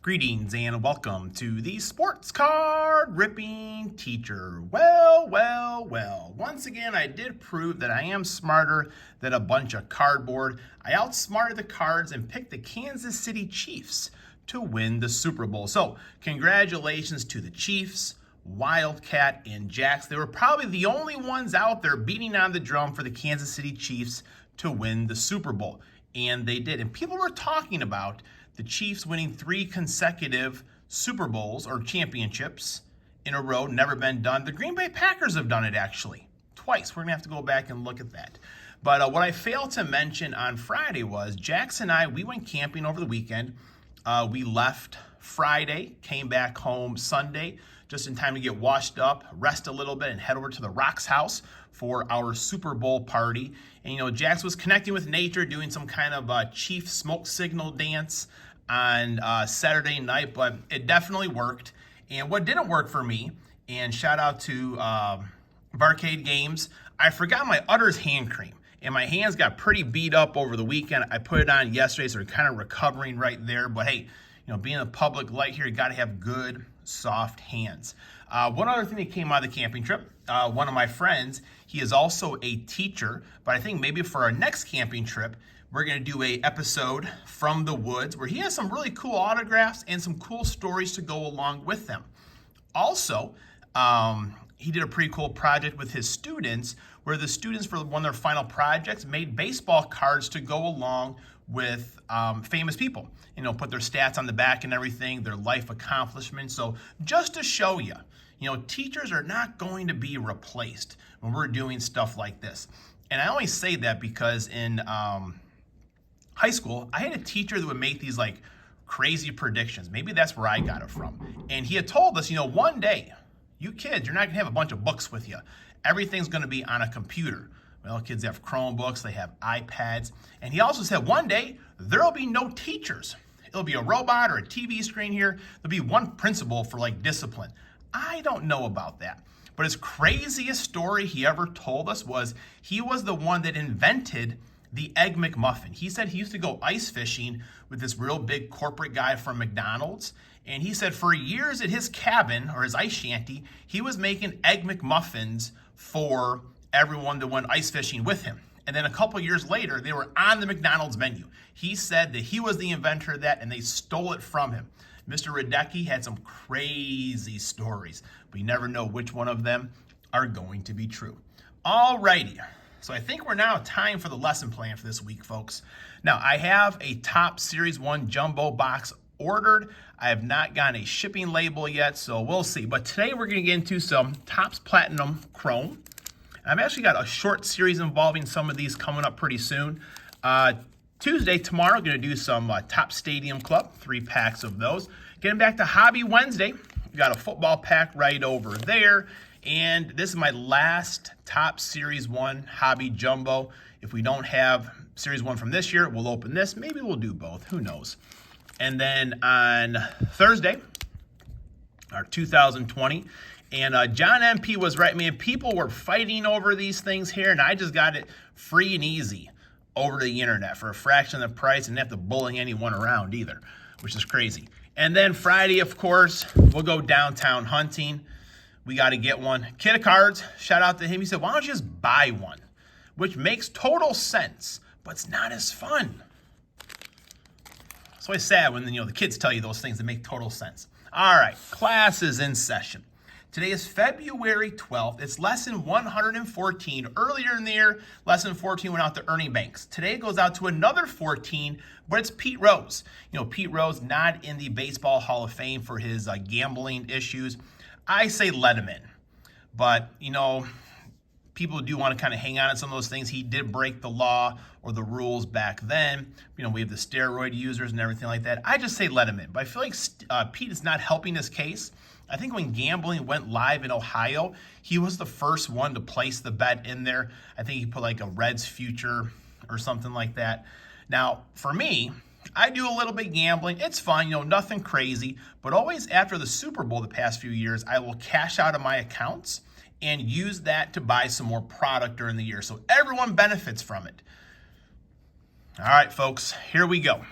Greetings and welcome to the Sports Card Ripping Teacher. Well. Once again, I did prove that I am smarter than a bunch of cardboard. I outsmarted the cards and picked the Kansas City Chiefs to win the Super Bowl. So, congratulations to the Chiefs, Wildcat, and Jacks. They were probably the only ones out there beating on the drum for the Kansas City Chiefs to win the Super Bowl. And they did. And people were talking about the Chiefs winning 3 consecutive Super Bowls or championships in a row, never been done. The Green Bay Packers have done it actually twice. We're going to have to go back and look at that. But what I failed to mention on Friday was Jax and I, we went camping over the weekend. We left Friday, came back home Sunday, just in time to get washed up, rest a little bit, and head over to the Rock's house for our Super Bowl party. And, Jax was connecting with nature, doing some kind of Chief smoke signal dance on Saturday night, but it definitely worked. And what didn't work for me, and shout out to Barcade Games, I forgot my Udders hand cream. And my hands got pretty beat up over the weekend. I put it on yesterday, so they're kind of recovering right there. But hey, being a public light here, you got to have good, soft hands. One other thing that came out of the camping trip, one of my friends, he is also a teacher, but I think maybe for our next camping trip, we're going to do a episode from the woods where he has some really cool autographs and some cool stories to go along with them. Also, he did a pretty cool project with his students where the students, for one of their final projects, made baseball cards to go along with famous people. Put their stats on the back and everything, their life accomplishments. So just to show you, teachers are not going to be replaced when we're doing stuff like this. And I only say that because in high school, I had a teacher that would make these crazy predictions. Maybe that's where I got it from. And he had told us, one day, you kids, you're not going to have a bunch of books with you. Everything's going to be on a computer. Well, kids have Chromebooks, they have iPads. And he also said one day, there'll be no teachers. It'll be a robot or a TV screen here. There'll be one principal for discipline. I don't know about that. But his craziest story he ever told us was he was the one that invented the Egg McMuffin. He said he used to go ice fishing with this real big corporate guy from McDonald's. And he said for years at his cabin or his ice shanty, he was making Egg McMuffins for everyone that went ice fishing with him. And then a couple years later, they were on the McDonald's menu. He said that he was the inventor of that and they stole it from him. Mr. Radecki had some crazy stories, but you never know which one of them are going to be true. Alrighty, so I think we're now time for the lesson plan for this week, folks. Now, I have a Top Series 1 jumbo box ordered. I have not gotten a shipping label yet, so we'll see. But today we're going to get into some Topps Platinum Chrome. I've actually got a short series involving some of these coming up pretty soon. Tuesday, tomorrow, I'm going to do some Topps Stadium Club, 3 packs of those. Getting back to Hobby Wednesday, we got a football pack right over there. And this is my last Topps Series 1 Hobby Jumbo. If we don't have Series 1 from this year, we'll open this. Maybe we'll do both. Who knows? And then on Thursday, our 2020, and John MP was right, man. People were fighting over these things here, and I just got it free and easy over the internet for a fraction of the price and didn't have to bully anyone around either, which is crazy. And then Friday, of course, we'll go downtown hunting. We got to get one. Kid of Cards, shout out to him. He said, why don't you just buy one? Which makes total sense, but it's not as fun. It's always sad when the kids tell you those things that make total sense. All right, class is in session. Today is February 12th. It's lesson 114. Earlier in the year, lesson 14 went out to Ernie Banks. Today it goes out to another 14, but it's Pete Rose. Pete Rose not in the Baseball Hall of Fame for his gambling issues. I say let him in. But, people do want to kind of hang on to some of those things. He did break the law or the rules back then. We have the steroid users and everything like that. I just say let him in. But I feel like Pete is not helping this case. I think when gambling went live in Ohio, he was the first one to place the bet in there. I think he put a Reds future or something like that. Now, for me, I do a little bit gambling. It's fun, nothing crazy. But always after the Super Bowl the past few years, I will cash out of my accounts and use that to buy some more product during the year. So everyone benefits from it. All right, folks, here we go.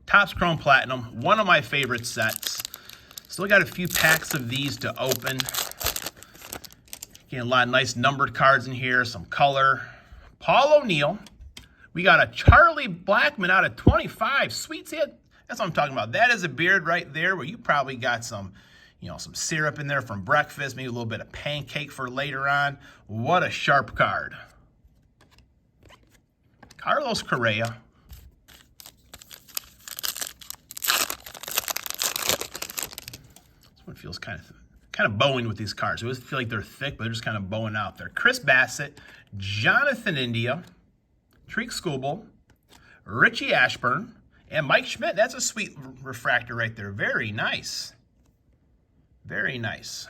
Topps Chrome Platinum, one of my favorite sets. Still got a few packs of these to open. Getting a lot of nice numbered cards in here, some color. Paul O'Neill. We got a Charlie Blackmon out of 25. Sweet. That's what I'm talking about. That is a beard right there where you probably got some, some syrup in there from breakfast, maybe a little bit of pancake for later on. What a sharp card. Carlos Correa. This one feels kind of bowing with these cards. I always feel like they're thick, but they're just kind of bowing out there. Chris Bassett, Jonathan India, Treek Skubal, Richie Ashburn, and Mike Schmidt. That's a sweet refractor right there. Very nice. Very nice.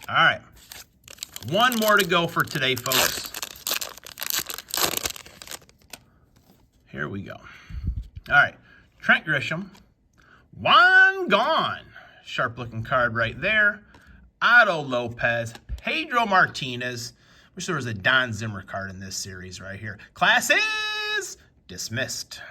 All right. One more to go for today, folks. Here we go. All right. Trent Grisham. Juan Gone. Sharp-looking card right there. Otto Lopez. Pedro Martinez. Wish there was a Don Zimmer card in this series right here. Class is dismissed.